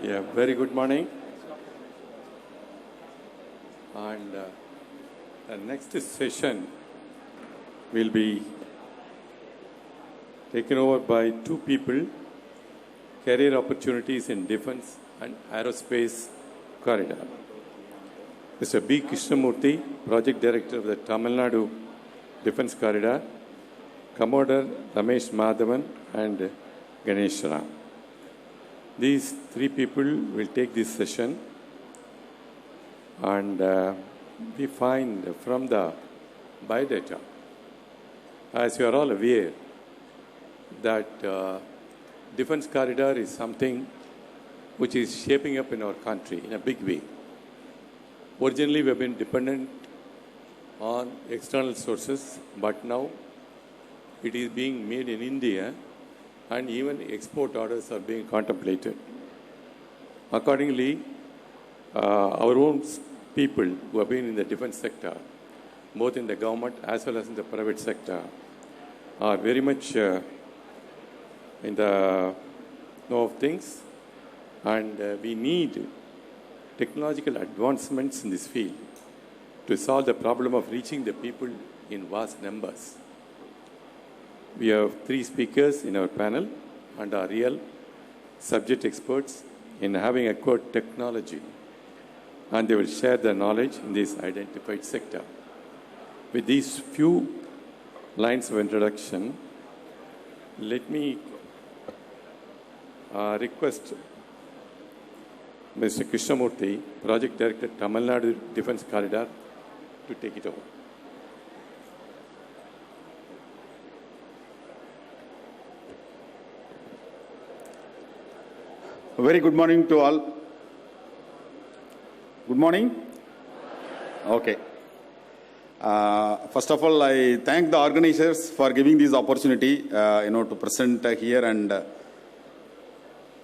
Yeah, very good morning. And the next session will be taken over by two people, career opportunities in defense and aerospace corridor. Mr. B. Krishnamurthy, Project Director of the Tamilnadu Defense Corridor, Commodore Ramesh Madhavan and Ganesh Ram. These three people will take this session, and we find from the biodata, as you are all aware, that defense corridor is something which is shaping up in our country in a big way. Originally, we have been dependent on external sources, but now it is being made in India, and even export orders are being contemplated. Accordingly, our own people who have been in the defense sector, both in the government as well as in the private sector, are very much in the know of things, and we need technological advancements in this field to solve the problem of reaching the people in vast numbers. We have three speakers in our panel and are real subject experts in having acquired technology, and they will share their knowledge in this identified sector. With these few lines of introduction, let me request Mr. Krishnamurthy, Project Director, Tamilnadu Defense Corridor, to take it over. Very good morning to all. Good morning. Okay. First of all, I thank the organizers for giving this opportunity, to present here and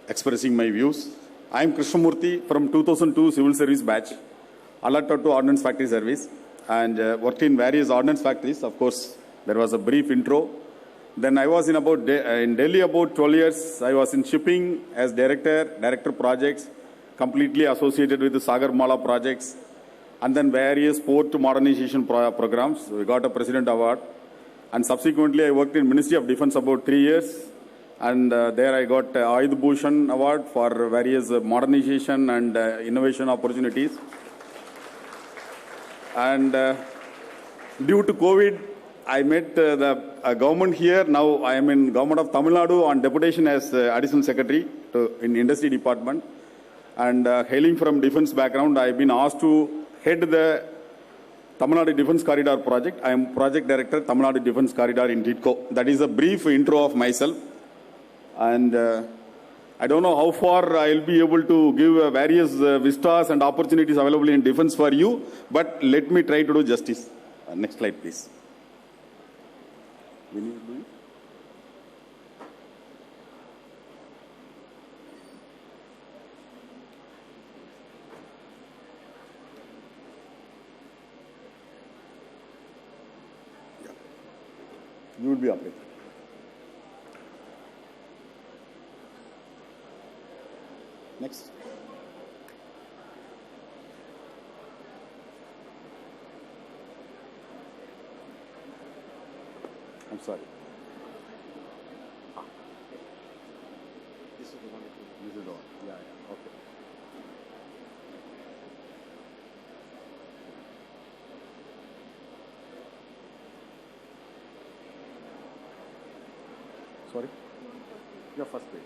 expressing my views. I am Krishnamurthy from 2002 Civil Service batch, allotted to Ordnance Factory Service, and worked in various ordnance factories. Of course, there was a brief intro. Then I was in Delhi about 12 years. I was in shipping as director projects, completely associated with the Sagarmala projects, and then various port modernization programs. We got a President Award. And subsequently, I worked in Ministry of Defense about 3 years. And there I got Ayush Bhushan Award for various modernization and innovation opportunities. And due to COVID, I met the government here. Now I am in government of Tamil Nadu on deputation as additional secretary in industry department. And hailing from defense background, I have been asked to head the Tamil Nadu Defense Corridor project. I am project director, Tamil Nadu Defense Corridor in TECHKNOW. That is a brief intro of myself. And I don't know how far I will be able to give various vistas and opportunities available in defense for you, but let me try to do justice. Next slide, please. You will be operating. Next. I'm sorry. This is the one. This is the one. Yeah. Okay. Sorry? Your first page.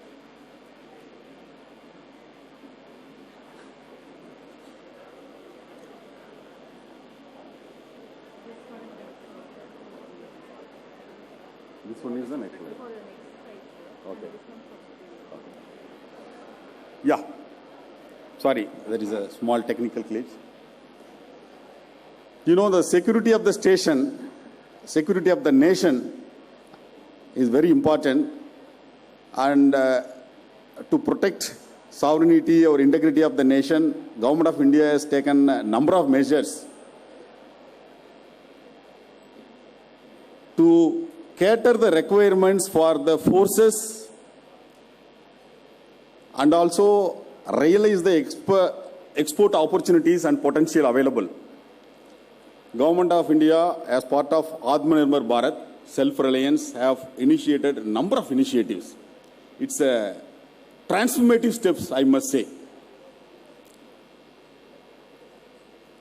This one is the next one. Okay. Yeah. Sorry, there is a small technical glitch. The security of the station, security of the nation is very important, and to protect sovereignty or integrity of the nation, Government of India has taken a number of measures to cater the requirements for the forces and also realize the export opportunities and potential available. Government of India, as part of Atmanirbhar Bharat, self-reliance, have initiated a number of initiatives. It's a transformative steps, I must say.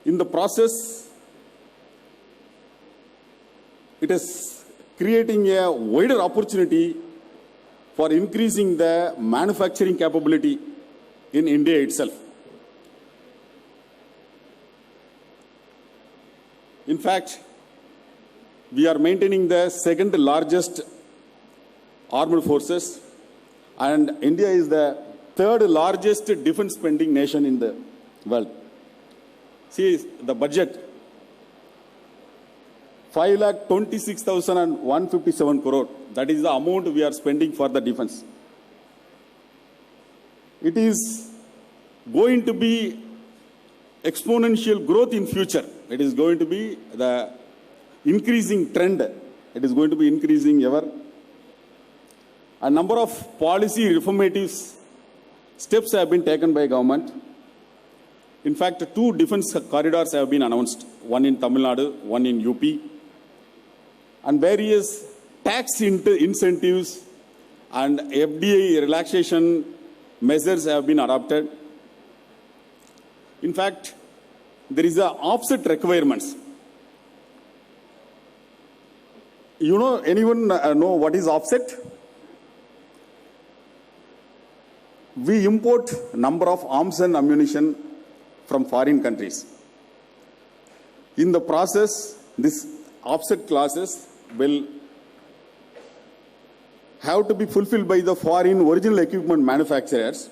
In the process, it is creating a wider opportunity for increasing the manufacturing capability in India itself. In fact, we are maintaining the second largest armed forces, and India is the third largest defense spending nation in the world. See the budget, 5,26,157 crore. That is the amount we are spending for the defense. It is going to be exponential growth in future. It is going to be the increasing trend. It is going to be increasing ever. A number of policy reformative steps have been taken by government. In fact, 2 defense corridors have been announced, one in Tamilnadu, one in UP, and various tax incentives and FDI relaxation measures have been adopted. In fact, there is a offset requirements. You know, anyone know what is offset? We import number of arms and ammunition from foreign countries. In the process, this offset clauses will have to be fulfilled by the foreign original equipment manufacturers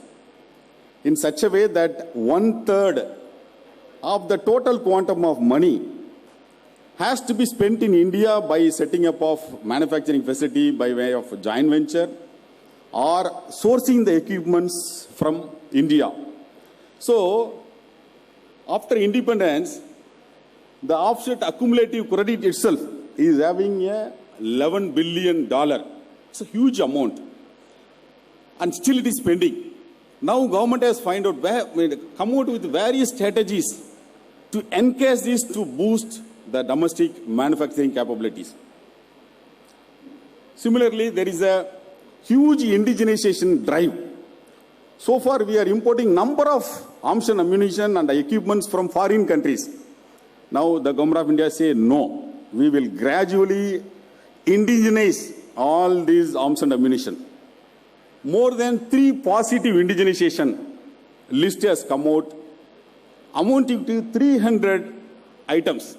in such a way that 1/3 of the total quantum of money has to be spent in India by setting up of manufacturing facility by way of joint venture or sourcing the equipments from India. So, after independence, the offset accumulative credit itself is having a $11 billion. It's a huge amount. And still it is pending. Now government has come out with various strategies to encash this to boost the domestic manufacturing capabilities. Similarly, there is a huge indigenization drive. So far, we are importing number of arms and ammunition and equipments from foreign countries. Now, the Government of India say no. We will gradually indigenize all these arms and ammunition. More than 3 positive indigenization list has come out, amounting to 300 items.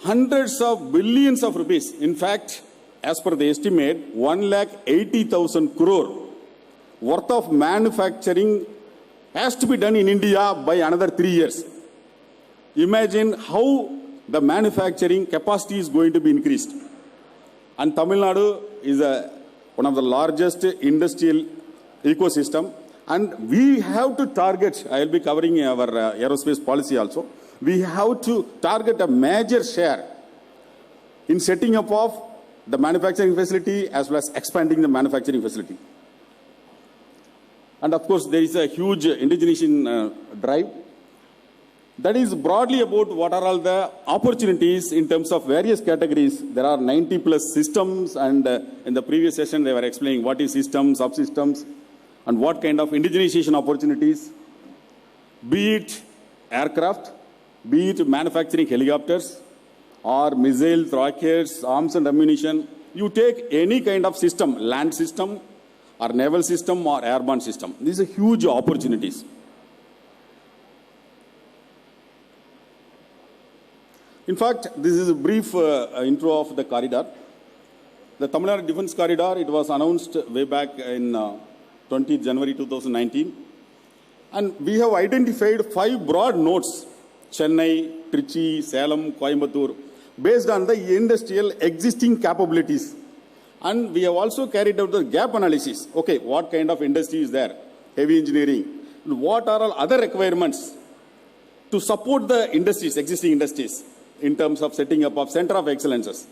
Hundreds of billions of rupees. In fact, as per the estimate, 1,80,000 crore worth of manufacturing has to be done in India by another 3 years. Imagine how the manufacturing capacity is going to be increased. And Tamilnadu is one of the largest industrial ecosystem. And we have to target, I will be covering our aerospace policy also, we have to target a major share in setting up of the manufacturing facility as well as expanding the manufacturing facility. And of course, there is a huge indigenization drive. That is broadly about what are all the opportunities in terms of various categories. There are 90 plus systems, and in the previous session they were explaining what is systems, subsystems, and what kind of indigenization opportunities, be it aircraft, be it manufacturing helicopters, or missiles, rockets, arms and ammunition. You take any kind of system, land system, or naval system, or airborne system. These are huge opportunities. In fact, this is a brief intro of the corridor. The Tamilnadu Defense Corridor, it was announced way back in 20 January 2019. And we have identified 5 broad nodes, Chennai, Trichy, Salem, Coimbatore, based on the industrial existing capabilities. And we have also carried out the gap analysis. Okay, what kind of industry is there? Heavy engineering. What are all other requirements to support the industries, existing industries, in terms of setting up of center of excellences?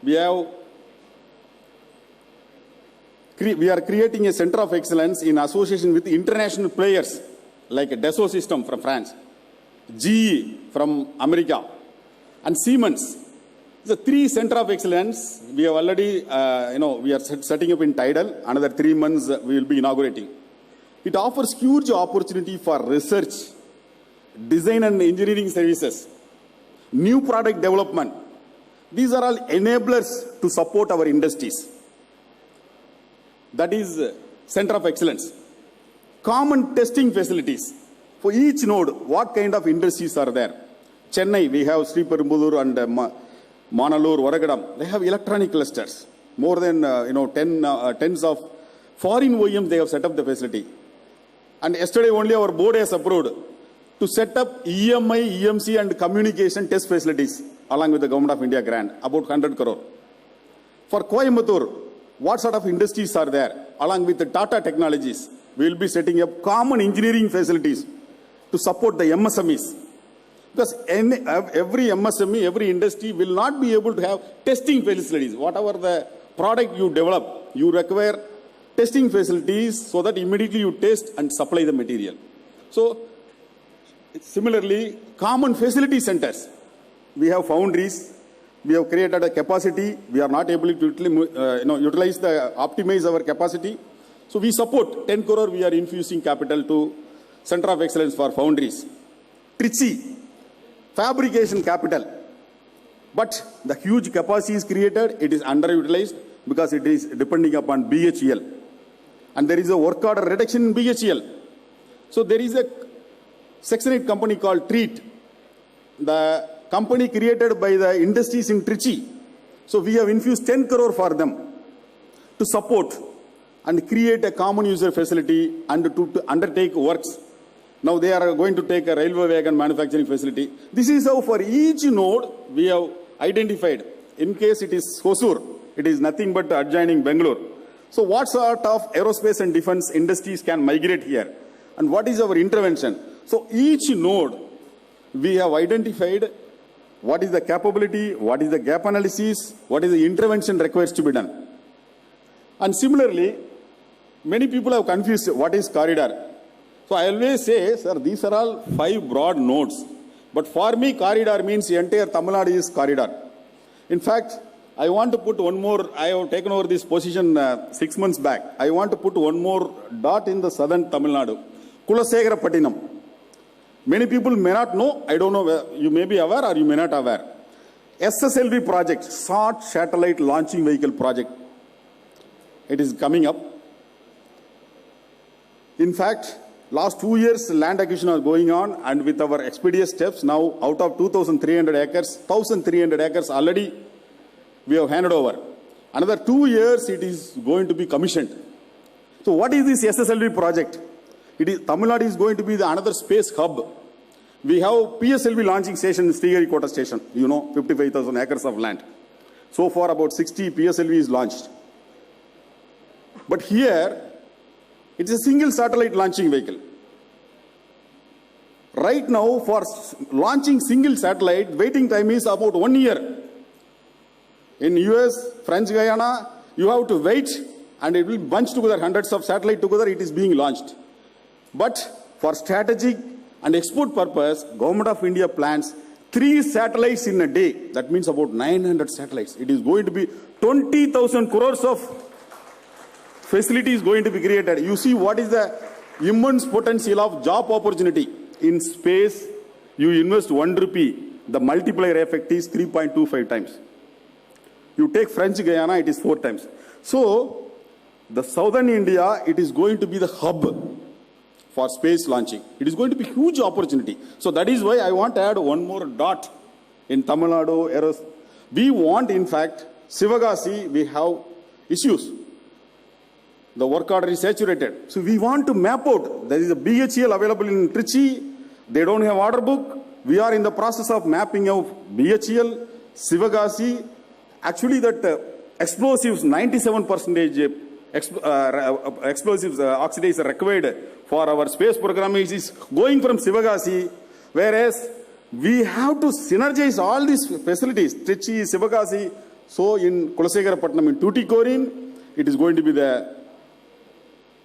We have we are creating a center of excellence in association with international players like Dassault System from France, GE from America, and Siemens. The 3 center of excellence we have already, we are setting up in Tidal. Another 3 months we will be inaugurating. It offers huge opportunity for research, design and engineering services, new product development. These are all enablers to support our industries. That is center of excellence. Common testing facilities. For each node, what kind of industries are there? Chennai, we have Sriperumbudur and Manalur, Oragadam. They have electronic clusters. More than tens of foreign OEMs, they have set up the facility. And yesterday only our board has approved to set up EMI, EMC and communication test facilities along with the Government of India grant, about 100 crore. For Coimbatore, what sort of industries are there? Along with the Tata Technologies, we will be setting up common engineering facilities to support the MSMEs. Because every MSME, every industry will not be able to have testing facilities. Whatever the product you develop, you require testing facilities so that immediately you test and supply the material. So, similarly, common facility centers. We have foundries. We have created a capacity. We are not able to optimize our capacity. So we support 10 crore. We are infusing capital to Center of Excellence for Foundries. Trichy, fabrication capital. But the huge capacity is created. It is underutilized because it is depending upon BHEL. And there is a work order reduction in BHEL. So there is a Section 8 company called Treat. The company created by the industries in Trichy. So we have infused 10 crore for them to support and create a common user facility and to undertake works. Now they are going to take a railway wagon manufacturing facility. This is how for each node we have identified. In case it is Hosur, it is nothing but adjoining Bangalore. So what sort of aerospace and defense industries can migrate here? And what is our intervention? So each node we have identified what is the capability, what is the gap analysis, what is the intervention required to be done. And similarly, many people have confused what is corridor. So I always say, sir, these are all 5 broad nodes. But for me, corridor means the entire Tamilnadu is corridor. In fact, I want to put one more, I have taken over this position 6 months back. I want to put one more dot in the southern Tamilnadu. Kulasegarapattinam. Many people may not know, I don't know, you may be aware or you may not aware. SSLV project, Short Satellite Launching Vehicle project. It is coming up. In fact, last 2 years land acquisition is going on, and with our expeditious steps, now out of 2,300 acres, 1,300 acres already we have handed over. Another 2 years it is going to be commissioned. So what is this SSLV project? Tamilnadu is going to be another space hub. We have PSLV launching station in Sriharikota station, 55,000 acres of land. So far about 60 PSLV is launched. But here, it's a single satellite launching vehicle. Right now, for launching single satellite, waiting time is about 1 year. In US, French Guyana, you have to wait and it will bunch together, hundreds of satellites together, it is being launched. But for strategic and export purpose, Government of India plans 3 satellites in a day. That means about 900 satellites. It is going to be 20,000 crores of facility is going to be created. You see what is the immense potential of job opportunity. In space, you invest 1 rupee, the multiplier effect is 3.25 times. You take French Guyana, it is 4 times. So, the southern India, it is going to be the hub for space launching. It is going to be huge opportunity. So that is why I want to add one more dot in Tamil Nadu. We want, in fact, Sivagasi, we have issues. The work order is saturated. So we want to map out. There is a BHEL available in Trichy. They don't have order book. We are in the process of mapping out BHEL, Sivagasi. Actually, that explosives, 97% explosives oxidize are required for our space program is going from Sivagasi, whereas we have to synergize all these facilities, Trichy, Sivagasi. So in Kulasegarapatnam, in Tuticorin, it is going to be the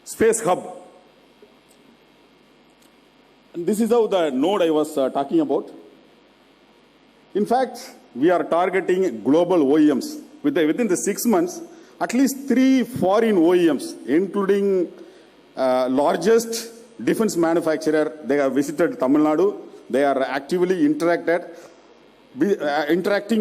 Space hub. And this is how the node I was talking about. In fact, we are targeting global OEMs. Within the 6 months, at least 3 foreign OEMs, including largest defense manufacturer, they have visited Tamilnadu. They are actively interacting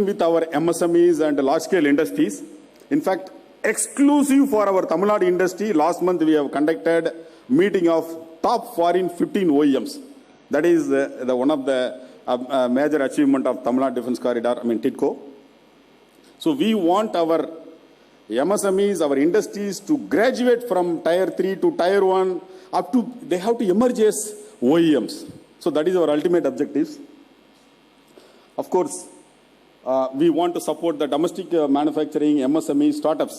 with our MSMEs and large-scale industries. In fact, exclusive for our Tamilnadu industry, last month we have conducted meeting of top foreign 15 OEMs. That is one of the major achievement of Tamilnadu Defense Corridor, TECHKNOW. So we want our MSMEs, our industries to graduate from Tier 3 to Tier 1 up to, they have to emerge as OEMs. So that is our ultimate objectives. Of course, we want to support the domestic manufacturing, MSME, startup.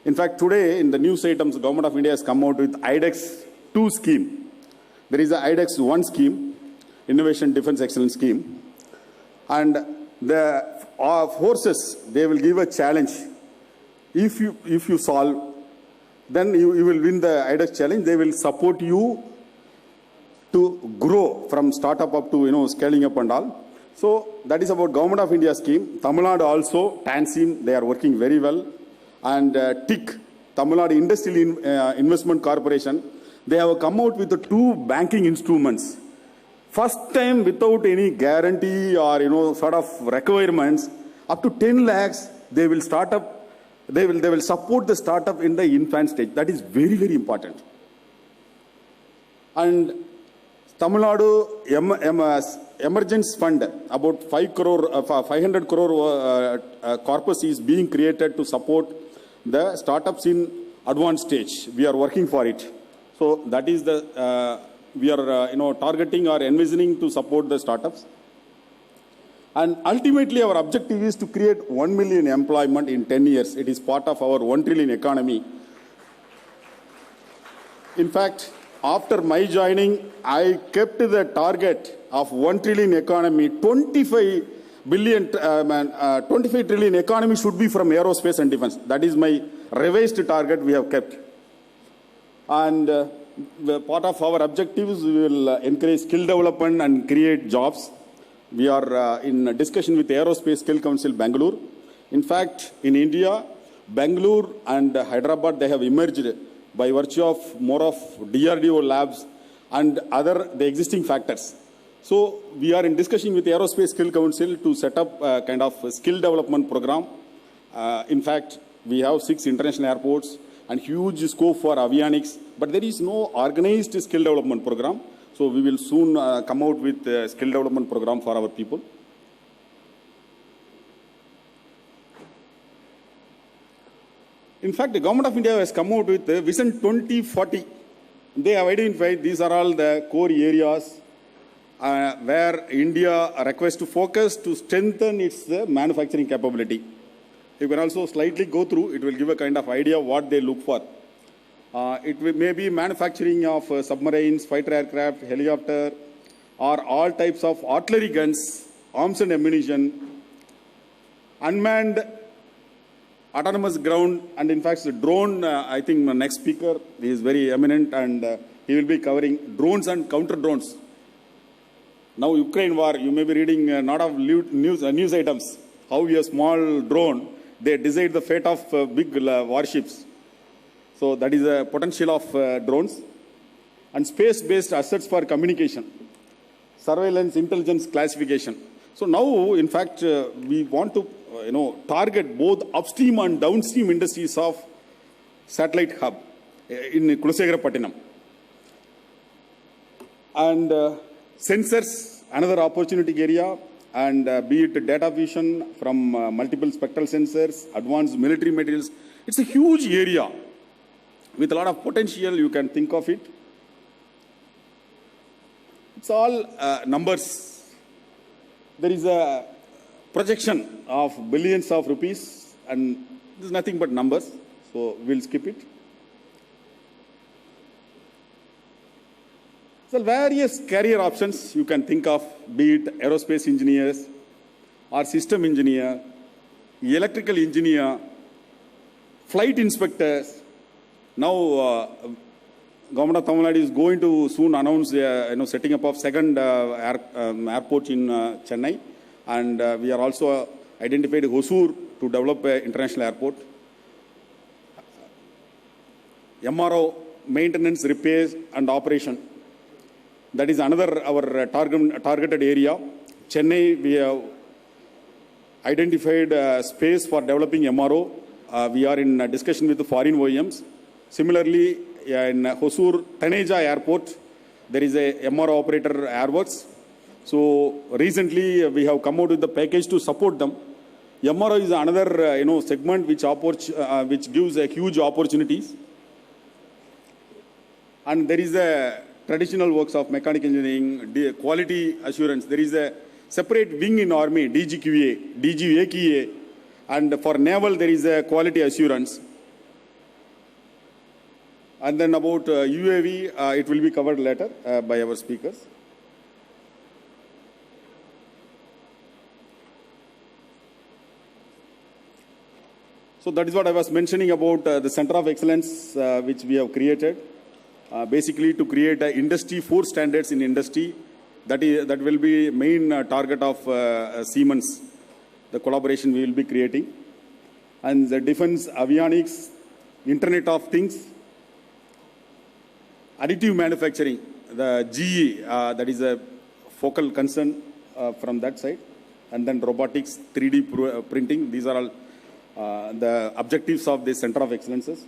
In fact, today in the news items, the Government of India has come out with IDEX 2 scheme. There is a IDEX 1 scheme, Innovation Defense Excellence scheme. And the forces, they will give a challenge. If you solve, then you will win the IDEX challenge. They will support you to grow from startup up to scaling up and all. So that is about Government of India scheme. Tamil Nadu also, TANSIM, they are working very well. And TIC, Tamil Nadu Industrial Investment Corporation, they have come out with the 2 banking instruments. First time without any guarantee or sort of requirements, up to 10 lakhs, they will start up. They will support the startup in the infant stage. That is very, very important. And Tamil Nadu Emergence Fund, about 500 crore corpus is being created to support the startups in advanced stage. We are working for it. So that is the, we are targeting or envisioning to support the startups. And ultimately our objective is to create 1 million employment in 10 years. It is part of our 1 trillion economy. In fact, after my joining, I kept the target of 1 trillion economy, 25 trillion economy should be from aerospace and defense. That is my revised target we have kept. And part of our objectives, we will encourage skill development and create jobs. We are in discussion with Aerospace Skill Council, Bangalore. In fact, in India, Bangalore and Hyderabad, they have emerged by virtue of more of DRDO labs and the existing factors. So we are in discussion with Aerospace Skill Council to set up a kind of skill development program. In fact, we have 6 international airports and huge scope for avionics, but there is no organized skill development program. So we will soon come out with a skill development program for our people. In fact, the Government of India has come out with Vision 2040. They have identified these are all the core areas where India requests to focus to strengthen its manufacturing capability. You can also slightly go through, it will give a kind of idea what they look for. It may be manufacturing of submarines, fighter aircraft, helicopter, or all types of artillery guns, arms and ammunition, unmanned autonomous ground, and in fact the drone, I think the next speaker is very eminent and he will be covering drones and counter drones. Now Ukraine war, you may be reading a lot of news items, how a small drone, they decide the fate of big warships. So that is a potential of drones. And space-based assets for communication, surveillance, intelligence, classification. So now, in fact, we want to target both upstream and downstream industries of satellite hub in Kulasegarapattinam. And sensors, another opportunity area, and be it data vision from multiple spectral sensors, advanced military materials. It's a huge area with a lot of potential, you can think of it. It's all numbers. There is a projection of billions of rupees, and this is nothing but numbers, so we'll skip it. So various career options you can think of, be it aerospace engineers, or system engineer, electrical engineer, flight inspectors, Now, Government of Tamilnadu is going to soon announce, setting up of second airport in Chennai, and we are also identified Hosur to develop an international airport. MRO, maintenance, repairs, and operation. That is another our targeted area. Chennai, we have identified space for developing MRO. We are in discussion with the foreign OEMs. Similarly, in Hosur, Taneja Airport, there is a MRO operator Airworks. So recently, we have come out with the package to support them. MRO is another segment which gives a huge opportunities. And there is a traditional works of mechanical engineering, quality assurance. There is a separate wing in Army, DGQA, DGAQA, and for naval there is a quality assurance. And then about UAV, it will be covered later by our speakers. So that is what I was mentioning about the Center of Excellence which we have created. Basically to create industry 4 standards in industry. That will be main target of Siemens, the collaboration we will be creating. And the defense, avionics, Internet of Things, additive manufacturing, the GE, that is a focal concern from that side. And then robotics, 3D printing, these are all the objectives of the Center of Excellences.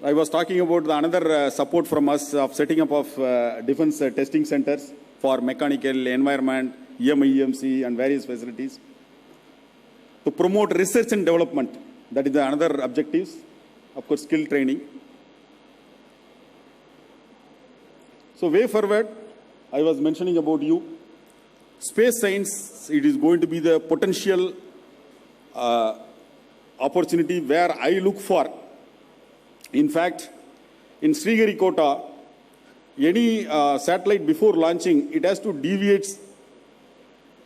I was talking about another support from us of setting up of defense testing centers for mechanical, environment, EMC and various facilities. To promote research and development, that is another objectives. Of course, skill training. So way forward, I was mentioning about you. Space science, it is going to be the potential opportunity where I look for. In fact, in Sriharikota, any satellite before launching, it has to deviate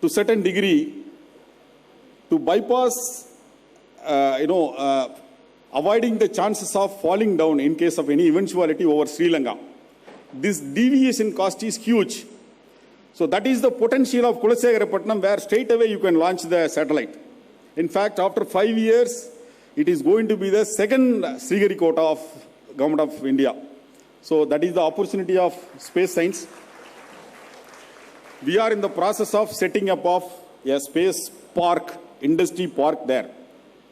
to certain degree to bypass, avoiding the chances of falling down in case of any eventuality over Sri Lanka. This deviation cost is huge. So that is the potential of Kulasegarapatnam, where straight away you can launch the satellite. In fact, after 5 years, it is going to be the second Sriharikota of Government of India. So that is the opportunity of space science. We are in the process of setting up of a space park, industry park there,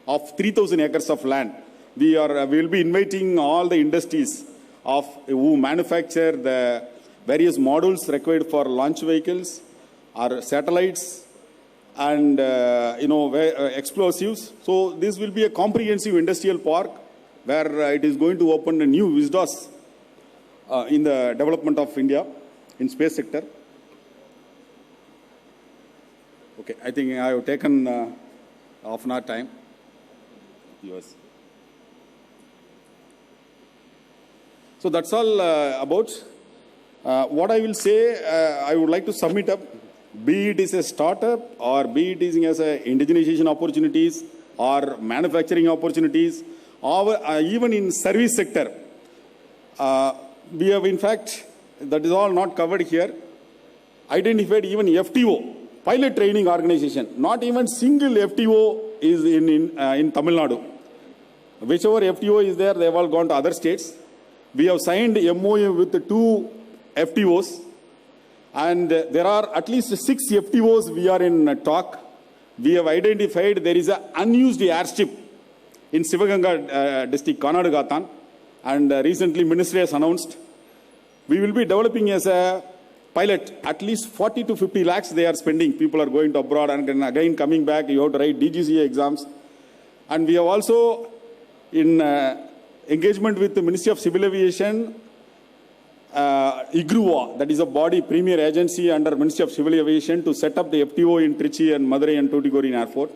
of 3,000 acres of land. We will be inviting all the industries who manufacture the various models required for launch vehicles, or satellites, and explosives. So this will be a comprehensive industrial park where it is going to open a new vistas in the development of India in space sector. Okay, I think I have taken half an hour time. Yours. So that's all about. What I will say, I would like to sum it up. Be it is a startup, or be it is as a indigenization opportunities, or manufacturing opportunities, or even in service sector. We have, in fact, that is all not covered here, identified even FTO, pilot training organization. Not even single FTO is in Tamil Nadu. Whichever FTO is there, they have all gone to other states. We have signed MOU with 2 FTOs. And there are at least 6 FTOs we are in talk. We have identified there is an unused airstrip in Sivaganga district, Kannadu. And recently Ministry has announced we will be developing as a pilot at least 40 to 50 lakhs they are spending. People are going to abroad and again coming back. You have to write DGCA exams. And we have also in engagement with the Ministry of Civil Aviation, IGRUA, that is a body premier agency under Ministry of Civil Aviation, to set up the FTO in Trichy and Madurai and Tuticorin Airport.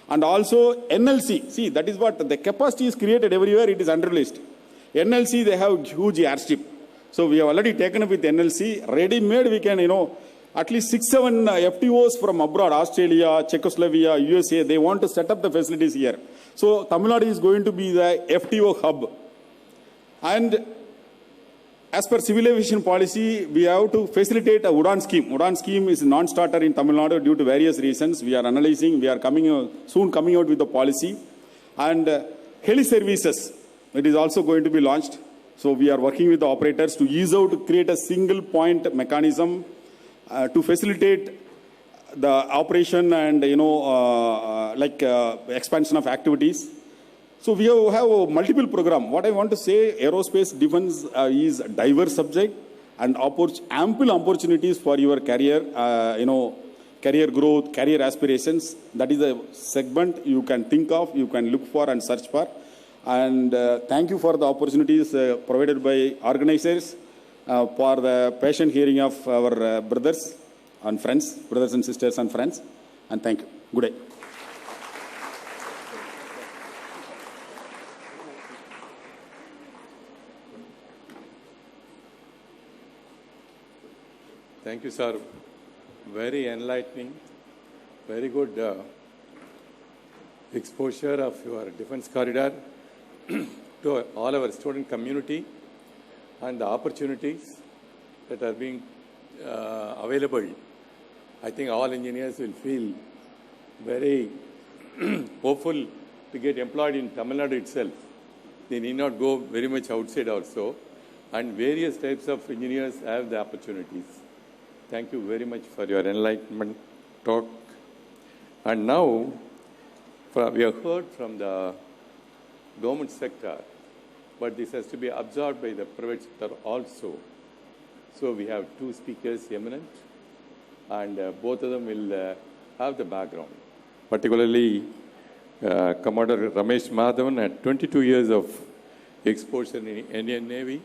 And also NLC, see, that is what the capacity is created everywhere, it is unreleased. NLC, they have huge airstrip. So we have already taken up with NLC, ready-made we can, at least 6-7 FTOs from abroad, Australia, Czechoslovakia, USA, they want to set up the facilities here. So Tamilnadu is going to be the FTO hub. And as per civil aviation policy, we have to facilitate a UDAN scheme. UDAN scheme is a non-starter in Tamil Nadu due to various reasons. We are analyzing, we are soon coming out with the policy. And heli services, it is also going to be launched. So we are working with the operators to ease out, to create a single point mechanism to facilitate the operation and, expansion of activities. So we have a multiple program. What I want to say, aerospace defense is a diverse subject and ample opportunities for your career, career growth, career aspirations. That is a segment you can think of, you can look for and search for. And thank you for the opportunities provided by organizers for the patient hearing of our brothers and friends, brothers and sisters and friends. And thank you. Good day. Thank you, sir. Very enlightening, very good exposure of your defense corridor to all our student community and the opportunities that are being available. I think all engineers will feel very hopeful to get employed in Tamil Nadu itself. They need not go very much outside also. And various types of engineers have the opportunities. Thank you very much for your enlightenment talk. And now, we have heard from the government sector, but this has to be absorbed by the private sector also. So we have two speakers eminent, and both of them will have the background. Particularly, Commander Ramesh Madhavan had 22 years of exposure in the Indian Navy,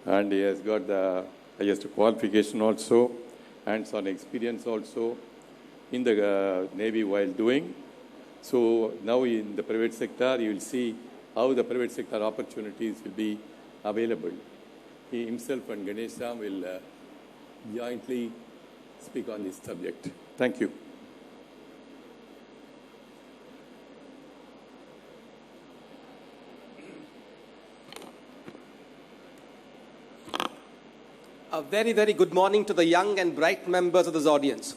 and he has got the highest qualification also, hands-on experience also in the Navy while doing. So now in the private sector, you will see how the private sector opportunities will be available. He himself and Ganesha will jointly speak on this subject. Thank you. A very, very good morning to the young and bright members of this audience.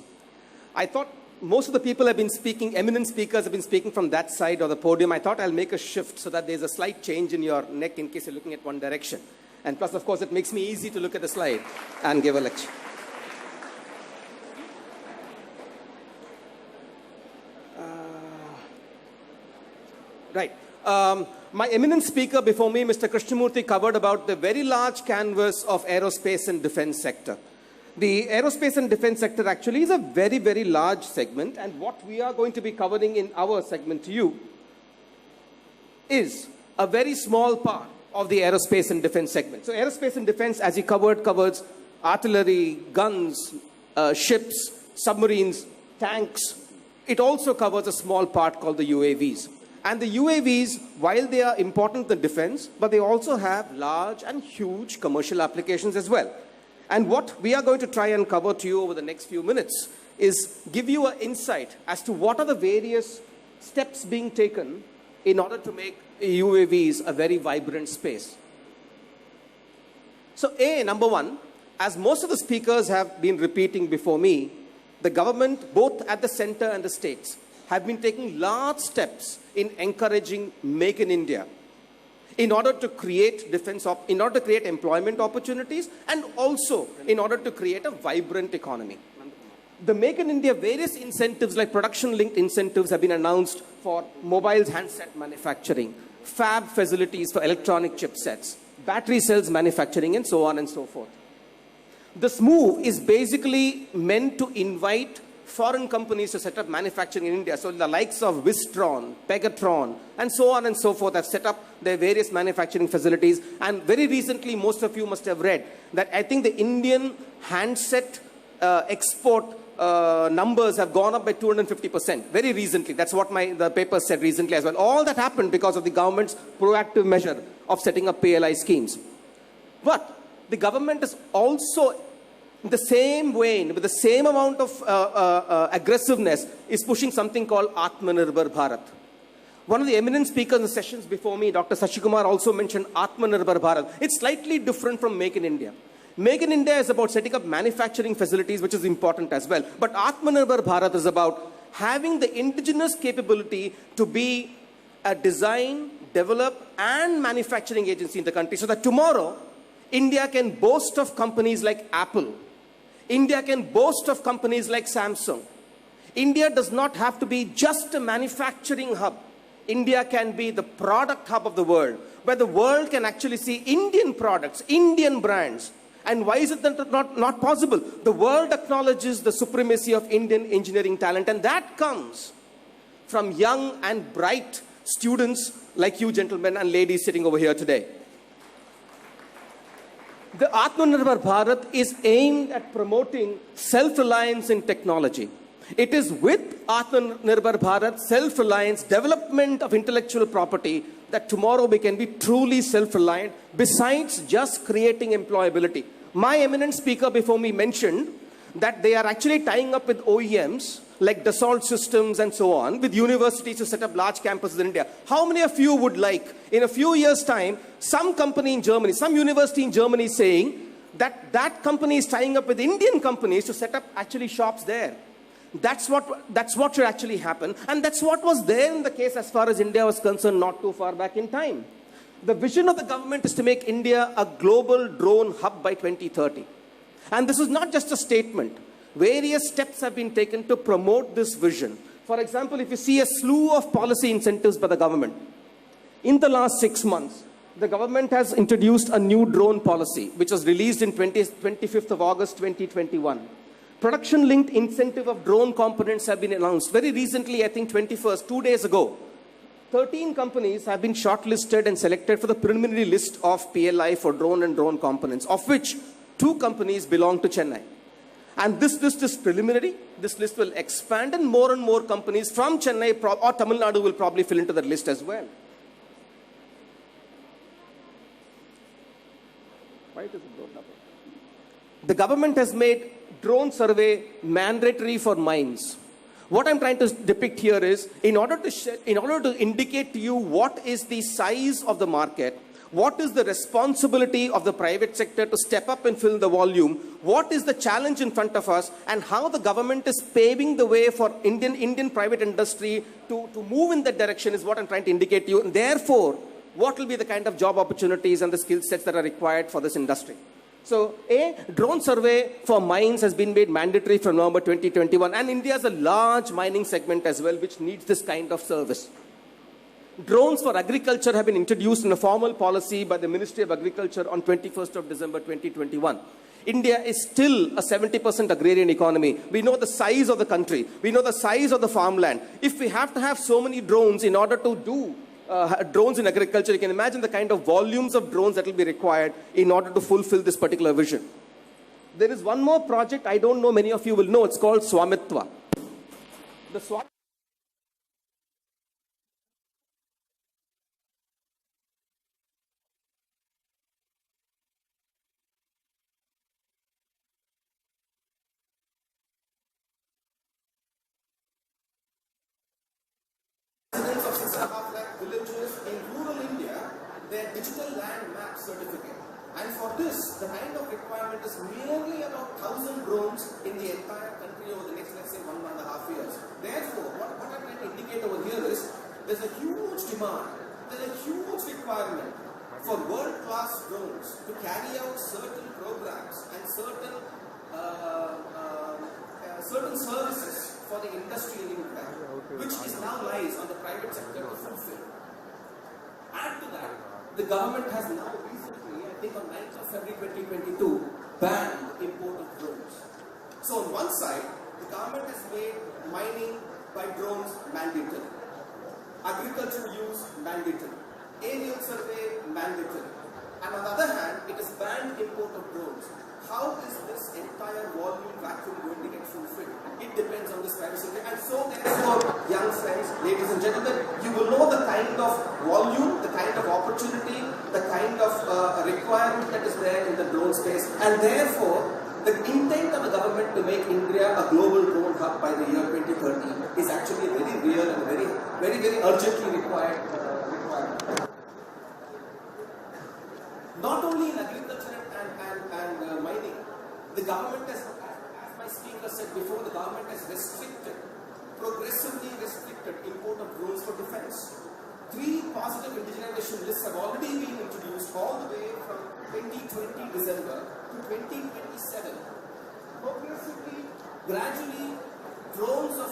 I thought most of the people have been speaking, eminent speakers have been speaking from that side of the podium. I thought I'll make a shift so that there's a slight change in your neck in case you're looking at one direction. And plus, of course, it makes me easy to look at the slide and give a lecture. Right. My eminent speaker before me, Mr. Krishnamurthy, covered about the very large canvas of aerospace and defense sector. The aerospace and defense sector actually is a very, very large segment, and what we are going to be covering in our segment to you is a very small part of the aerospace and defense segment. So aerospace and defense, as he covered, covers artillery, guns, ships, submarines, tanks. It also covers a small part called the UAVs. And the UAVs, while they are important in defense, but they also have large and huge commercial applications as well. And what we are going to try and cover to you over the next few minutes is give you an insight as to what are the various steps being taken in order to make UAVs a very vibrant space. So number one, as most of the speakers have been repeating before me, the government, both at the center and the states, have been taking large steps in encouraging Make in India in order to create in order to create employment opportunities and also in order to create a vibrant economy. The Make in India various incentives like production-linked incentives have been announced for mobiles handset manufacturing, fab facilities for electronic chipsets, battery cells manufacturing, and so on and so forth. This move is basically meant to invite foreign companies to set up manufacturing in India. So the likes of Wistron, Pegatron, and so on and so forth have set up their various manufacturing facilities. And very recently, most of you must have read that I think the Indian handset export numbers have gone up by 250%. Very recently. That's what the paper said recently as well. All that happened because of the government's proactive measure of setting up PLI schemes. But the government is also in the same vein, with the same amount of aggressiveness, is pushing something called Atmanirbhar Bharat. One of the eminent speakers in the sessions before me, Dr. Sashikumar, also mentioned Atmanirbhar Bharat. It's slightly different from Make in India. Make in India is about setting up manufacturing facilities, which is important as well. But Atmanirbhar Bharat is about having the indigenous capability to be a design, develop, and manufacturing agency in the country, so that tomorrow, India can boast of companies like Apple. India can boast of companies like Samsung. India does not have to be just a manufacturing hub. India can be the product hub of the world, where the world can actually see Indian products, Indian brands. And why is it not possible? The world acknowledges the supremacy of Indian engineering talent, and that comes from young and bright students like you gentlemen and ladies sitting over here today. The Atmanirbhar Bharat is aimed at promoting self-reliance in technology. It is with Atmanirbhar Bharat, self-reliance, development of intellectual property, that tomorrow we can be truly self-reliant, besides just creating employability. My eminent speaker before me mentioned that they are actually tying up with OEMs like Dassault Systems and so on, with universities to set up large campuses in India. How many of you would like, in a few years' time, some company in Germany, some university in Germany saying that that company is tying up with Indian companies to set up actually shops there? That's what should actually happen. And that's what was there in the case as far as India was concerned not too far back in time. The vision of the government is to make India a global drone hub by 2030. And this is not just a statement. Various steps have been taken to promote this vision. For example, if you see a slew of policy incentives by the government, in the last 6 months, the government has introduced a new drone policy, which was released in 25th of August 2021. Production-linked incentive of drone components have been announced. Very recently, I think 21st, 2 days ago, 13 companies have been shortlisted and selected for the preliminary list of PLI for drone and drone components, of which 2 companies belong to Chennai. And this list is preliminary. This list will expand, and more companies from Chennai or Tamilnadu will probably fill into that list as well. Why does it go double? The government has made drone survey mandatory for mines. What I'm trying to depict here is, in order to indicate to you what is the size of the market, what is the responsibility of the private sector to step up and fill the volume, what is the challenge in front of us, and how the government is paving the way for Indian private industry to move in that direction, is what I'm trying to indicate to you. And therefore, what will be the kind of job opportunities and the skill sets that are required for this industry. So, a drone survey for mines has been made mandatory from November 2021, and India has a large mining segment as well, which needs this kind of service. Drones for agriculture have been introduced in a formal policy by the Ministry of Agriculture on 21st of December 2021. India is still a 70% agrarian economy. We know the size of the country. We know the size of the farmland. If we have to have so many drones in order to do drones in agriculture, you can imagine the kind of volumes of drones that will be required in order to fulfill this particular vision. There is one more project I don't know many of you will know. It's called Swamitwa. The residents of 6.5 lakh villages in rural India their digital land map certificate. And for this, the kind of requirement is merely about 1,000 drones in the entire country over the next, let's say, 1.5 years. Therefore, what I'm trying to indicate over here is there's a huge demand, there's a huge requirement for world-class drones to carry out certain programs and certain services for the industry in India, which is now lies on the private sector to fulfill. Add to that, the government has now recently, I think on 9th of February 2022, banned import of drones. So on one side, the government has made mining by drones mandatory, agricultural use mandatory, aerial survey mandatory, and on the other hand, it has banned import of drones. How is this entire volume vacuum going to get fulfilled? It depends on this private sector. And so therefore, young friends, ladies and gentlemen, you will know the kind of volume, the kind of opportunity, the kind of requirement that is there in the drone space. And therefore, The intent of the government to make India a global drone hub by the year 2030 is actually very real and very urgently required. Not only in agriculture and mining, the government has, as my speaker said before, the government has progressively restricted import of drones for defense. 3 positive indigenization lists have already been introduced all the way from 2020 December to 2027. Progressively, gradually, drones of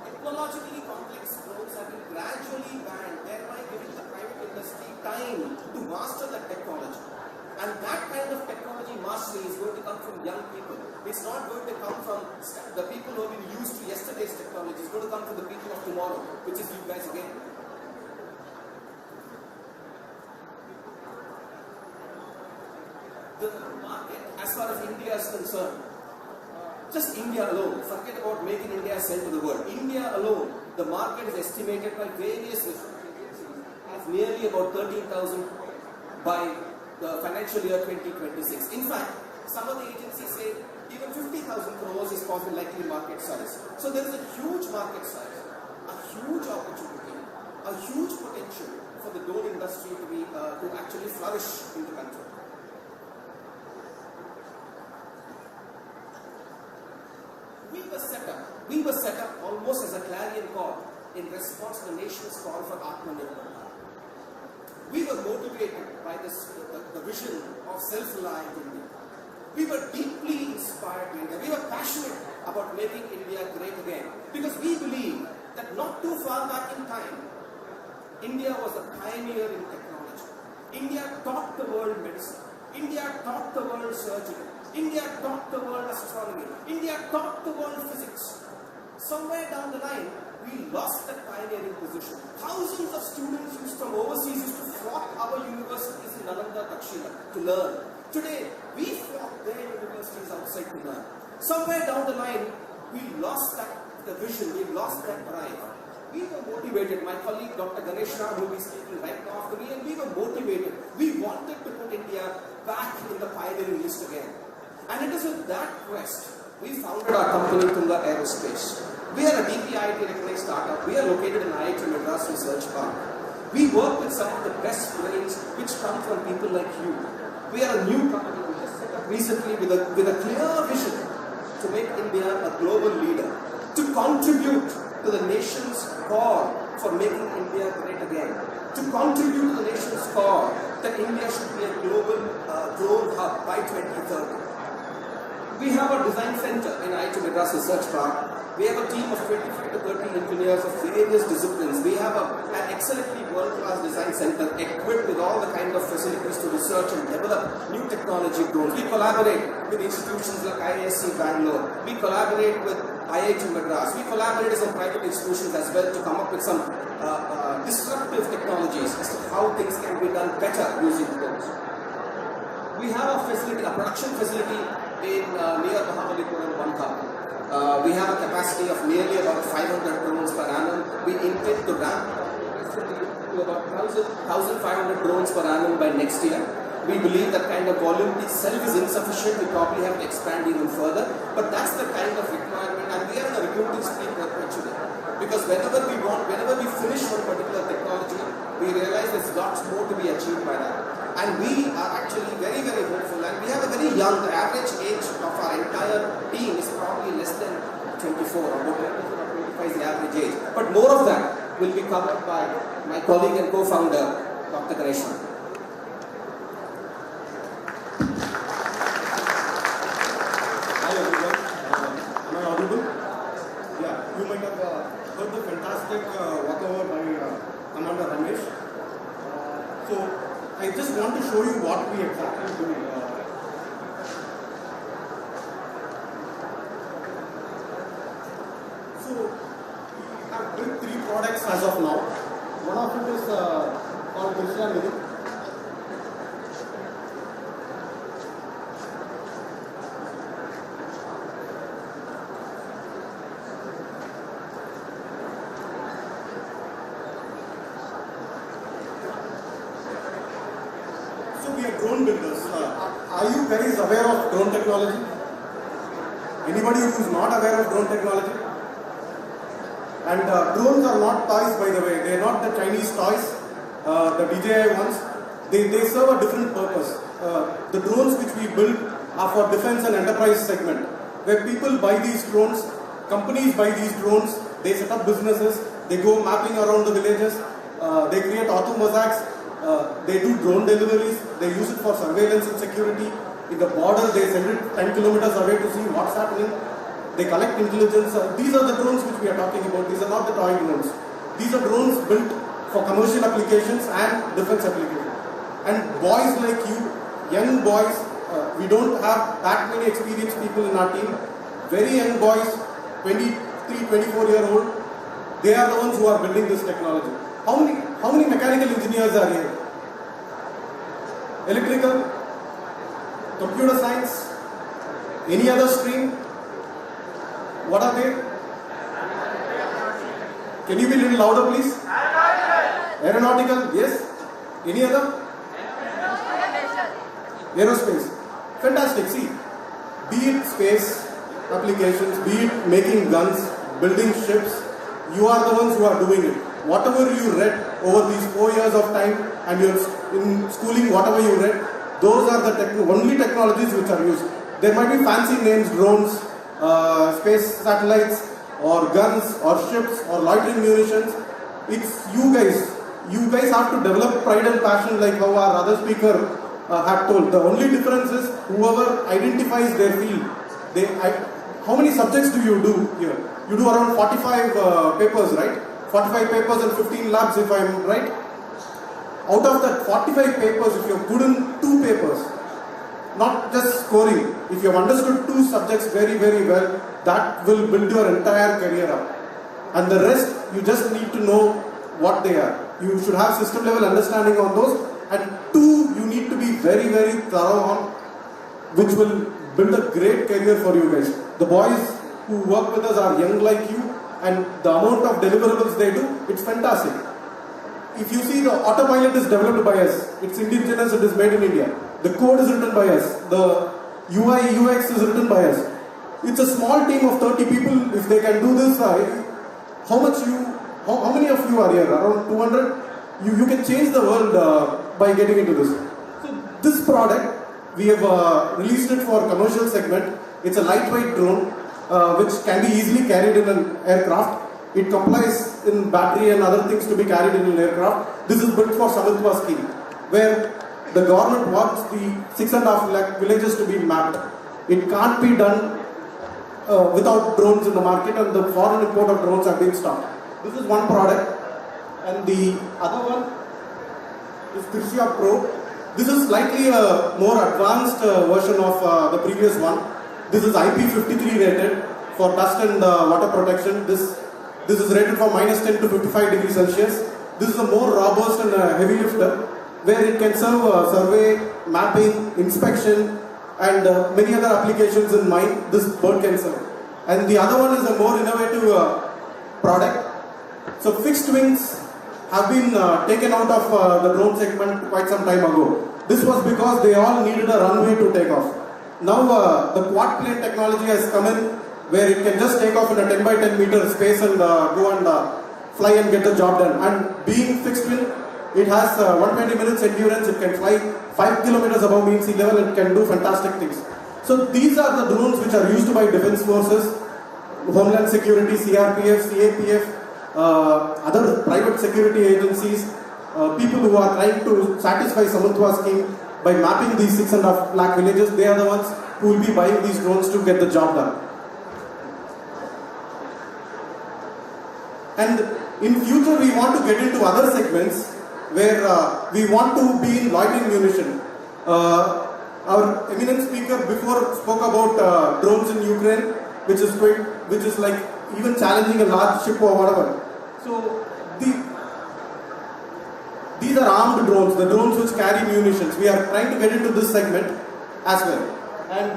technologically complex drones have been gradually banned, thereby giving the private industry time to master the technology. And that kind of technology mastery is going to come from young people. It's not going to come from the people who have been used to yesterday's technology. It's going to come from the people of tomorrow, which is you guys again. The market, as far as India is concerned, just India alone, forget about making India sell to the world. India alone, the market is estimated by various research agencies as nearly about 13,000 by the financial year 2026. In fact, some of the agencies say even 50,000 crores is possible likely market size. So there is a huge market size, a huge opportunity, a huge potential for the drone industry to actually flourish in the country. We were set up almost as a clarion call in response to the nation's call for Atmanirbhar. We were motivated by the vision of self-reliant India. We were deeply inspired by India. We were passionate about making India great again because we believe that not too far back in time, India was a pioneer in technology. India taught the world medicine. India taught the world surgery. India taught the world astronomy. India taught the world physics. Somewhere down the line, we lost that pioneering position. Thousands of students from overseas used to flock our universities in Nalanda, Dakshina to learn. Today, we flock their universities outside to learn. Somewhere down the line, we lost the vision, we lost that drive. We were motivated. My colleague Dr. Ganesha will be speaking right now after me, and we were motivated. We wanted to put India back in the pioneering list again. And it is with that quest we founded our company, Tunga Aerospace. We are a DPIIT recognized startup. We are located in IIT Madras Research Park. We work with some of the best brains which come from people like you. We are a new company. We just set up recently with a clear vision to make India a global leader, to contribute to the nation's call for making India great again, to contribute to the nation's call that India should be a global drone hub by 2030. We have a design center in IIT Madras Research Park. We have a team of 25 to 30 engineers of various disciplines. We have an excellently world-class design center equipped with all the kind of facilities to research and develop new technology drones. We collaborate with institutions like IISc Bangalore. We collaborate with IIT Madras. We collaborate with some private institutions as well to come up with some disruptive technologies as to how things can be done better using drones. We have a facility, a production facility in near Mahabalipuram, Bandha. We have a capacity of nearly about 500 drones per annum. We intend to ramp to about 1,500 drones per annum by next year. We believe that kind of volume itself is insufficient. We probably have to expand even further. But that's the kind of requirement, and we are in a recruiting spree perpetually. Because whenever we finish one particular technology, we realize there's lots more to be achieved by that. And we are actually very, very hopeful. And we have a very young, the average age of our entire team is probably less than 24 or 25 is the average age. But more of that will be covered by my colleague and co-founder, Dr. Ganesha. Hi everyone, am I audible? Yeah, you might have heard the fantastic walkover by Commander Ramesh. So I just want to show you what we exactly do. So we have built 3 products as of now. One of it is called Educationalist. So we are drone builders. Are you guys aware of drone technology? Anybody who is not aware of drone technology? And drones are not toys, by the way. They are not the Chinese toys, the DJI ones. They serve a different purpose. The drones which we build are for defense and enterprise segment, where people buy these drones, companies buy these drones, they set up businesses, they go mapping around the villages, they create auto mosaics, they do drone deliveries, they use it for surveillance and security. In the border, they send it 10 kilometers away to see what's happening. They collect intelligence. These are the drones which we are talking about. These are not the toy drones. These are drones built for commercial applications and defense applications. And boys like you, young boys, we don't have that many experienced people in our team. Very young boys, 23, 24-year-old, they are the ones who are building this technology. How many mechanical engineers are here? Electrical? Computer science? Any other stream? What are they? Can you be a little louder, please? Aeronautical? Yes. Any other? Aerospace. Fantastic. See, be it space applications, be it making guns, building ships, you are the ones who are doing it. Whatever you read over these 4 years of time and you're in schooling, whatever you read, those are the only technologies which are used. There might be fancy names, drones, space satellites, or guns, or ships, or loitering munitions. It's you guys. You guys have to develop pride and passion like how our other speaker had told. The only difference is whoever identifies their field. How many subjects do you do here? You do around 45 papers, right? 45 papers and 15 labs, if I'm right. Out of that 45 papers, if you're good in 2 papers, not just scoring, if you've understood 2 subjects very, very well, that will build your entire career up. And the rest, you just need to know what they are. You should have system level understanding on those. And 2, you need to be very, very thorough on, which will build a great career for you guys. The boys who work with us are young like you, and the amount of deliverables they do, it's fantastic. If you see, the autopilot is developed by us. It's indigenous, it is made in India. The code is written by us. The UI, UX is written by us. It's a small team of 30 people. If they can do this, how many of you are here? Around 200? You can change the world by getting into this. So this product, we have released it for commercial segment. It's a lightweight drone which can be easily carried in an aircraft. It complies in battery and other things to be carried in an aircraft. This is built for Samudva scheme, where the government wants the 6.5 lakh villages to be mapped. It can't be done without drones in the market, and the foreign import of drones have been stopped. This is one product, and the other one is Trishya Pro. This is slightly a more advanced version of the previous one. This is IP53 rated for dust and water protection. This is rated for -10 to 55 degrees Celsius. This is a more robust and heavy lifter, where it can serve survey, mapping, inspection, and many other applications in mind this bird can serve. And the other one is a more innovative product. So fixed wings have been taken out of the drone segment quite some time ago. This was because they all needed a runway to take off. Now the quad plane technology has come in, where it can just take off in a 10 by 10 meter space and go and fly and get the job done. And being fixed wing, it has 120 minutes endurance. It can fly 5 kilometers above mean sea level. It can do fantastic things. So these are the drones which are used by defense forces, Homeland Security, CRPF, CAPF, other private security agencies, people who are trying to satisfy Samudva scheme by mapping these 6.5 lakh villages. They are the ones who will be buying these drones to get the job done. And in future, we want to get into other segments where we want to be in loitering munition. Our eminent speaker before spoke about drones in Ukraine, which is like even challenging a large ship or whatever. So these are armed drones, the drones which carry munitions. We are trying to get into this segment as well. And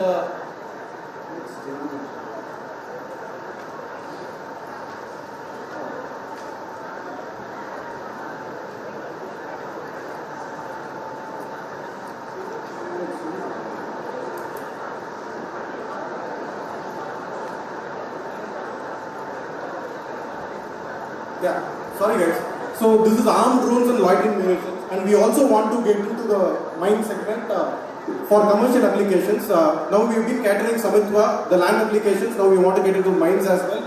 Yeah, sorry guys. So this is armed drones and loitering munitions, and we also want to get into the mine segment for commercial applications. Now we've been catering Samitwa, the land applications. Now we want to get into mines as well,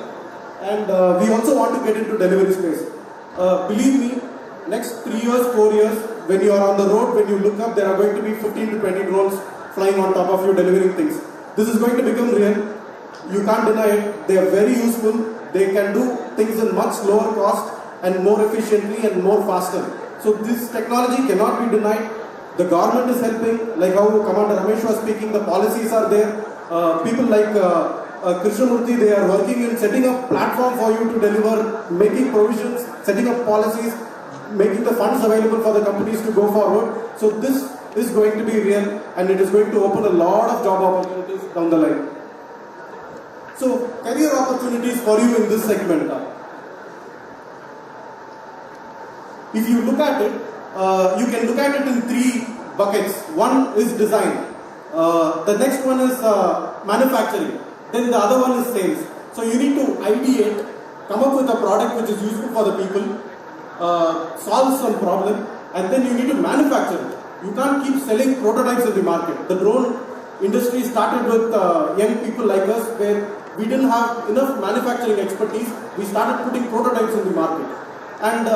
and we also want to get into delivery space. Believe me, next 3 years, 4 years, when you are on the road, when you look up, there are going to be 15 to 20 drones flying on top of you delivering things. This is going to become real. You can't deny it. They are very useful. They can do things in much lower cost and more efficiently and more faster. So this technology cannot be denied. The government is helping, like how Commander Ramesh was speaking, the policies are there. People like Krishnamurthy, they are working in setting up platform for you to deliver, making provisions, setting up policies, making the funds available for the companies to go forward. So this is going to be real, and it is going to open a lot of job opportunities down the line. So career opportunities for you in this segment. If you look at it, you can look at it in 3 buckets. One is design. The next one is manufacturing. Then the other one is sales. So you need to ideate, come up with a product which is useful for the people, solve some problem, and then you need to manufacture it. You can't keep selling prototypes in the market. The drone industry started with young people like us, where we didn't have enough manufacturing expertise. We started putting prototypes in the market. And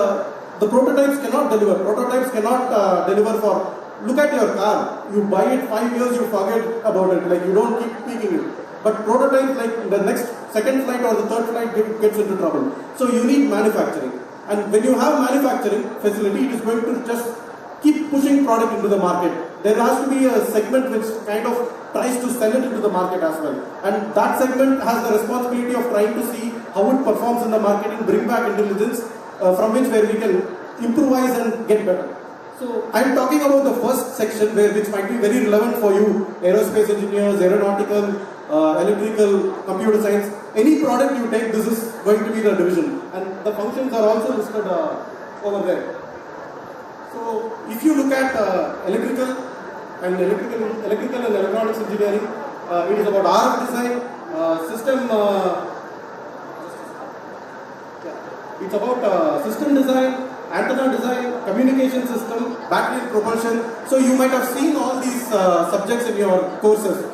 the prototypes cannot deliver. Prototypes cannot deliver for, look at your car. You buy it 5 years, you forget about it. Like you don't keep tweaking it. But prototypes, like the next second flight or the third flight gets into trouble. So you need manufacturing. And when you have manufacturing facility, it is going to just keep pushing product into the market. There has to be a segment which kind of tries to sell it into the market as well. And that segment has the responsibility of trying to see how it performs in the market and bring back intelligence from where we can improvise and get better. So I'm talking about the first section which might be very relevant for you, aerospace engineers, aeronautical, electrical, computer science. Any product you take, this is going to be the division. And the functions are also listed over there. So if you look at electrical and electronics engineering, it is about RF design, it's about system design, antenna design, communication system, battery propulsion. So you might have seen all these subjects in your courses.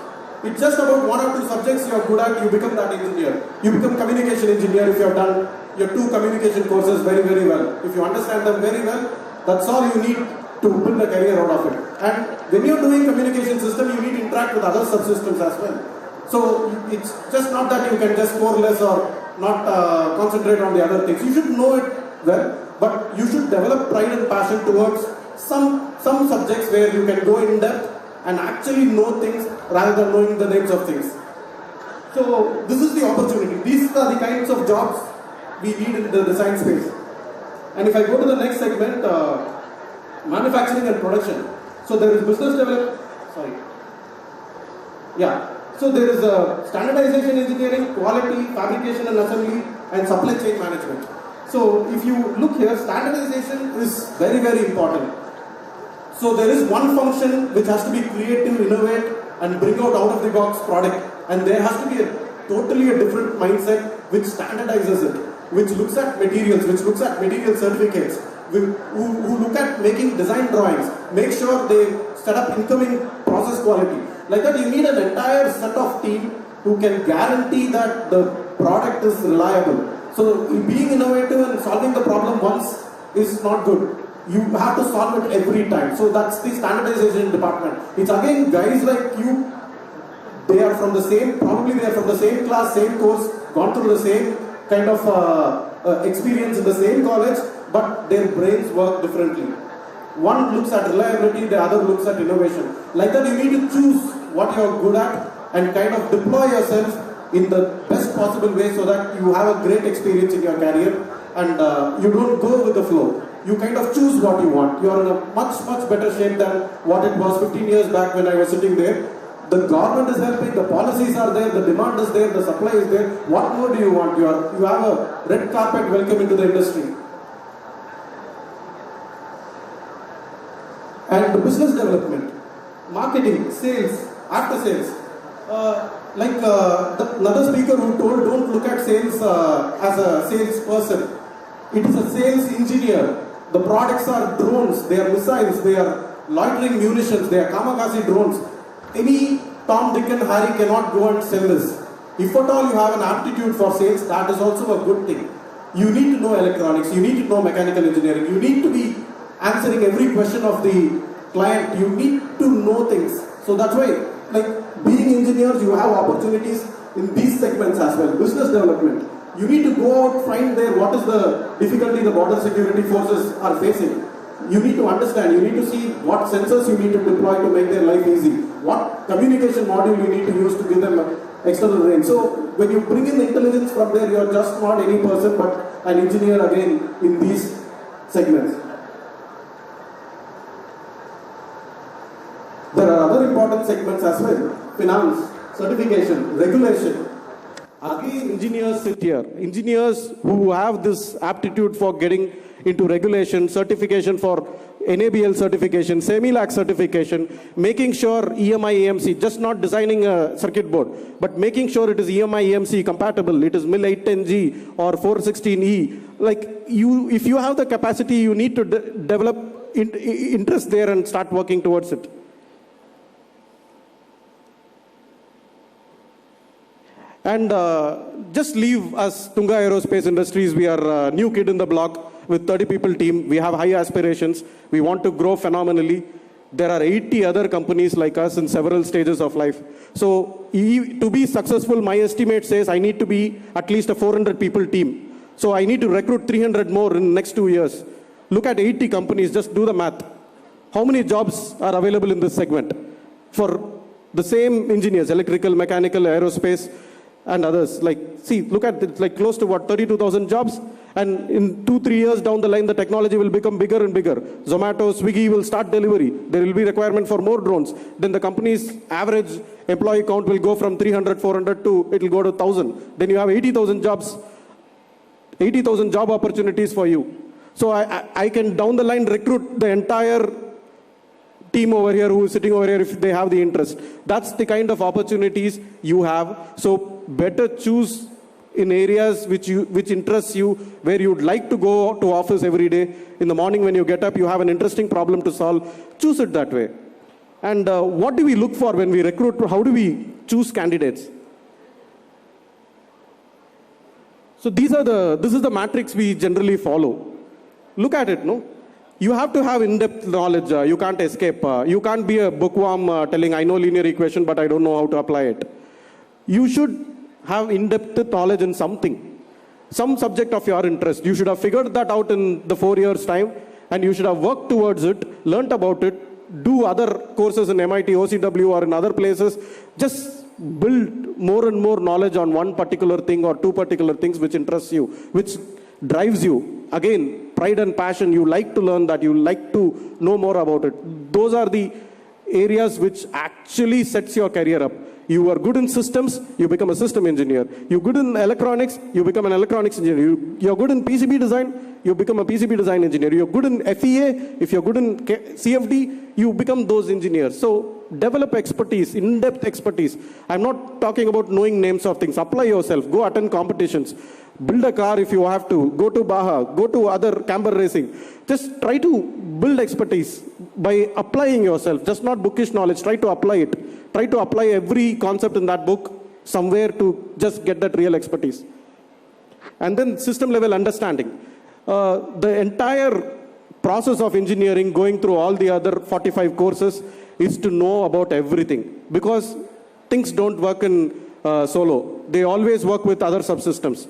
It's just about 1 or 2 subjects you are good at, you become that engineer. You become communication engineer if you have done your 2 communication courses very, very well. If you understand them very well, that's all you need to build a career out of it. And when you're doing communication system, you need to interact with other subsystems as well. So it's just not that you can just score less or not concentrate on the other things. You should know it well, but you should develop pride and passion towards some subjects where you can go in depth and actually know things rather than knowing the names of things. So this is the opportunity. These are the kinds of jobs we need in the design space. And if I go to the next segment, manufacturing and production. So there is business development. So there is standardization engineering, quality, fabrication and assembly, and supply chain management. So if you look here, standardization is very, very important. So there is one function which has to be creative, innovate, and bring out the box product. And there has to be totally a different mindset which standardizes it, which looks at materials, which looks at material certificates, who look at making design drawings, make sure they set up incoming process quality. Like that, you need an entire set of team who can guarantee that the product is reliable. So being innovative and solving the problem once is not good. You have to solve it every time. So that's the standardization department. It's again guys like you, they are from the same, probably they are from the same class, same course, gone through the same kind of experience in the same college, but their brains work differently. One looks at reliability, the other looks at innovation. Like that, you need to choose what you are good at and kind of deploy yourself in the best possible way so that you have a great experience in your career and you don't go with the flow. You kind of choose what you want. You are in a much, much better shape than what it was 15 years back when I was sitting there. The government is helping, the policies are there, the demand is there, the supply is there. What more do you want? You have a red carpet welcome into the industry. And the business development, marketing, sales, after sales. Another speaker who told, don't look at sales as a salesperson. It is a sales engineer. The products are drones, they are missiles, they are loitering munitions, they are kamikaze drones. Any Tom, Dick and Harry cannot go and sell this. If at all you have an aptitude for sales, that is also a good thing. You need to know electronics, you need to know mechanical engineering, you need to be answering every question of the client, you need to know things. So that's why, like being engineers, you have opportunities in these segments as well. Business development. You need to go out, find there what is the difficulty the border security forces are facing. You need to understand, you need to see what sensors you need to deploy to make their life easy. What communication module you need to use to give them external range. So when you bring in the intelligence from there, you are just not any person but an engineer again in these segments. There are other important segments as well. Finance, certification, regulation. Again, engineers sit here. Engineers who have this aptitude for getting into regulation, certification for NABL certification, semi-lac certification, making sure EMI EMC, just not designing a circuit board, but making sure it is EMI EMC compatible, it is MIL 810G or 416E. Like if you have the capacity, you need to develop interest there and start working towards it. And just leave us, Tunga Aerospace Industries, we are a new kid in the block with 30 people team. We have high aspirations. We want to grow phenomenally. There are 80 other companies like us in several stages of life. So to be successful, my estimate says I need to be at least a 400 people team. So I need to recruit 300 more in the next 2 years. Look at 80 companies, just do the math. How many jobs are available in this segment? For the same engineers, electrical, mechanical, aerospace, and others. Like, see, look at it, like close to what, 32,000 jobs? And in 2-3 years down the line, the technology will become bigger and bigger. Zomato, Swiggy will start delivery. There will be requirement for more drones. Then the company's average employee count will go from 300, 400 to, it will go to 1,000. Then you have 80,000 jobs, 80,000 job opportunities for you. So I can down the line recruit the entire team over here who is sitting over here if they have the interest. That's the kind of opportunities you have. So better choose in areas which interests you, where you'd like to go to office every day. In the morning when you get up, you have an interesting problem to solve. Choose it that way. And what do we look for when we recruit? How do we choose candidates? So this is the matrix we generally follow. Look at it, no? You have to have in-depth knowledge. You can't escape. You can't be a bookworm telling, I know linear equation, but I don't know how to apply it. You should have in-depth knowledge in something, some subject of your interest. You should have figured that out in the 4 years' time, and you should have worked towards it, learnt about it, do other courses in MIT, OCW, or in other places. Just build more and more knowledge on one particular thing or two particular things which interests you, which drives you. Again, pride and passion, you like to learn that, you like to know more about it. Those are the areas which actually sets your career up. You are good in systems, you become a system engineer. You're good in electronics, you become an electronics engineer. You're good in PCB design, you become a PCB design engineer. You're good in FEA, if you're good in CFD, you become those engineers. So develop expertise, in-depth expertise. I'm not talking about knowing names of things. Apply yourself, go attend competitions. Build a car if you have to. Go to Baja. Go to other camber racing. Just try to build expertise by applying yourself. Just not bookish knowledge. Try to apply it. Try to apply every concept in that book somewhere to just get that real expertise. And then system level understanding. The entire process of engineering, going through all the other 45 courses, is to know about everything. Because things don't work in solo. They always work with other subsystems.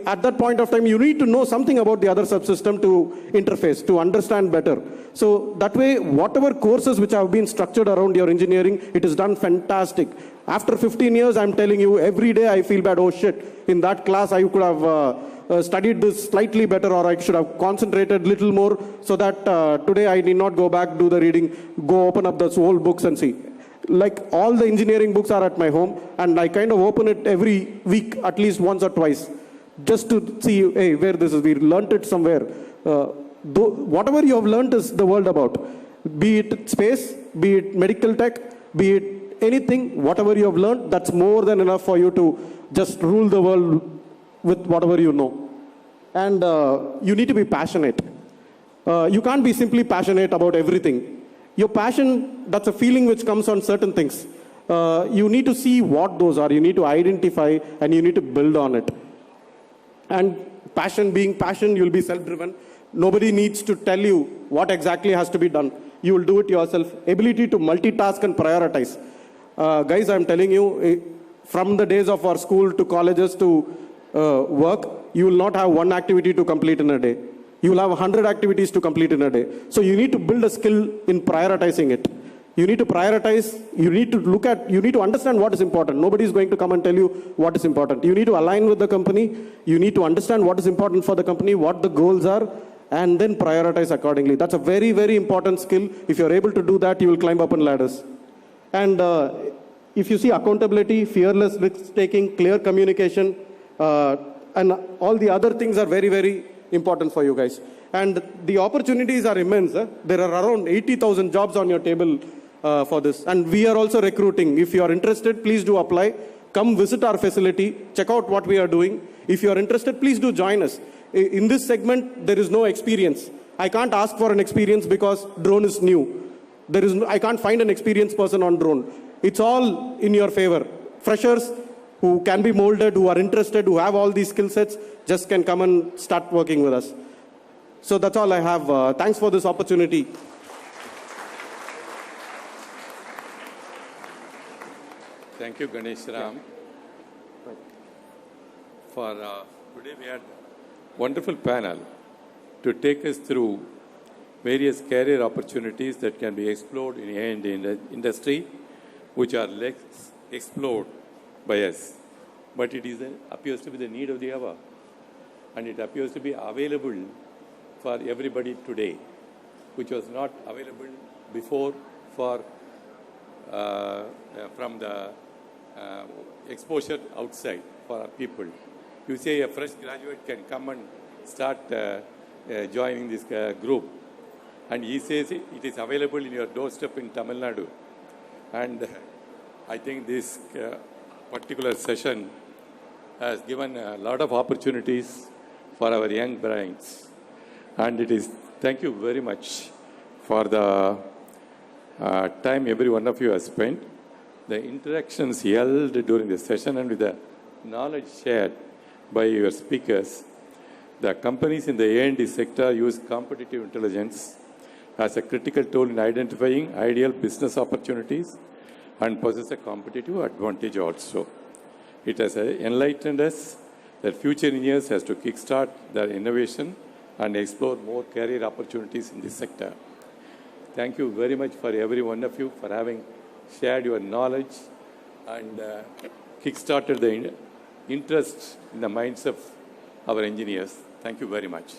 At that point of time, you need to know something about the other subsystem to interface, to understand better. So that way, whatever courses which have been structured around your engineering, it is done fantastic. After 15 years, I'm telling you, every day I feel bad, oh shit, in that class I could have studied this slightly better, or I should have concentrated a little more, so that today I need not go back, do the reading, go open up those old books and see. Like all the engineering books are at my home, and I kind of open it every week, at least once or twice. Just to see, hey, where this is. We learnt it somewhere. Whatever you have learnt is the world about. Be it space, be it medical tech, be it anything, whatever you have learnt, that's more than enough for you to just rule the world with whatever you know. and you need to be passionate. You can't be simply passionate about everything. Your passion, that's a feeling which comes on certain things. You need to see what those are. You need to identify and you need to build on it. And passion, being passion, you'll be self-driven. Nobody needs to tell you what exactly has to be done. You will do it yourself. Ability to multitask and prioritize. Guys, I'm telling you, from the days of our school to colleges to work, you will not have one activity to complete in a day. You will have 100 activities to complete in a day. So you need to build a skill in prioritizing it. You need to prioritize, you need to look at, you need to understand what is important. Nobody is going to come and tell you what is important. You need to align with the company. You need to understand what is important for the company, what the goals are, and then prioritize accordingly. That's a very, very important skill. If you're able to do that, you will climb up in ladders. And if you see accountability, fearless risk-taking, clear communication, and all the other things are very, very important for you guys. And the opportunities are immense. There are around 80,000 jobs on your table for this. And we are also recruiting. If you are interested, please do apply. Come visit our facility. Check out what we are doing. If you are interested, please do join us. In this segment, there is no experience. I can't ask for an experience because drone is new. I can't find an experienced person on drone. It's all in your favor. Freshers who can be molded, who are interested, who have all these skill sets, just can come and start working with us. So that's all I have. Thanks for this opportunity. Thank you, Ganesh Ram. For today we had a wonderful panel to take us through various career opportunities that can be explored in the industry, which are less explored by us. But it appears to be the need of the hour, and it appears to be available for everybody today, which was not available before from the exposure outside for our people. You say a fresh graduate can come and start joining this group, and he says it is available in your doorstep in Tamilnadu. And I think this particular session has given a lot of opportunities for our young brains. And thank you very much for the time every one of you has spent, the interactions held during the session, and with the knowledge shared by your speakers. The companies in the A&D sector use competitive intelligence as a critical tool in identifying ideal business opportunities and possess a competitive advantage also. It has enlightened us that future engineers has to kickstart their innovation and explore more career opportunities in this sector. Thank you very much for every one of you for having shared your knowledge and kickstarted the interest in the minds of our engineers. Thank you very much.